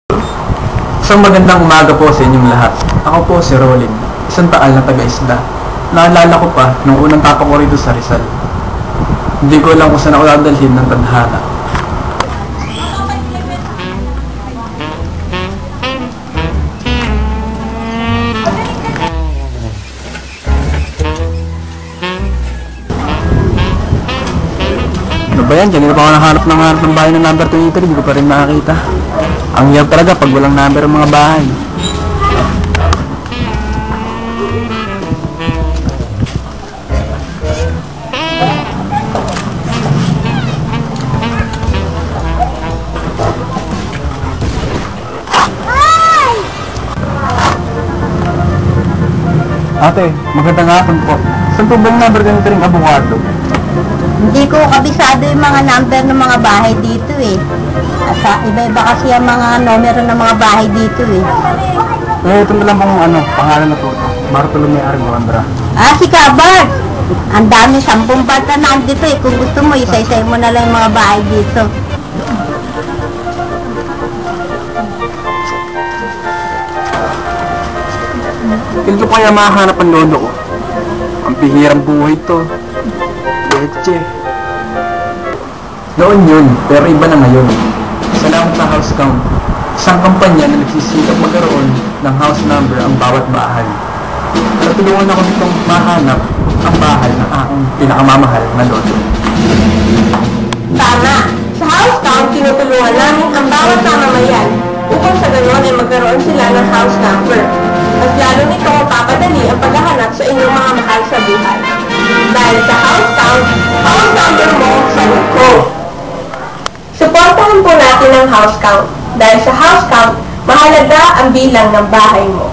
Isang magandang umaga po sa inyong lahat. Ako po si Rolin, isang taal na taga-isda. Naalala ko pa nung unang tapak ko rito sa Rizal. Hindi ko alam kung saan ako dadalhin ng tadhana. Ano ba yan? Diyan pa ako nahanap ng bahay ng number 23, hindi ko pa rin makakita. Ang hirap talaga pag walang number ng mga bahay. Ate, magandang hapon po. Saan po ba yung number ganito ring abogado? Hindi ko kabisado yung mga number ng mga bahay dito eh. At iba-iba kasi ang mga numero ng mga bahay dito eh. Ito na lang pong pangalan na to. Bartolome Argondra. Si Kabar! Ang dami, 10 bata na nandito eh. Kung gusto mo, isa-isay mo na lang yung mga bahay dito. Ganito ko kaya makahanap ang lolo ko. Ang pihirang buhay to. Leche. Noon yun, pero iba na ngayon. Salamat sa house count. Isang kampanya na nagsisikap magkaroon ng house number ang bawat bahay. Natulungan ako nitong mahanap ang bahay ng aking pinakamamahal na lolo. Tama! Sa house count, tinutulungan namin ang bawat mamamayan upang sa ganoon ay magkaroon sila ng house number. At lalo nito papadali ang paghahanap sa inyong mga mahal sa buhay. Dahil sa house count, house number mo sa ko. Suportahan po natin ang house count. Dahil sa house count, mahalaga ang bilang ng bahay mo.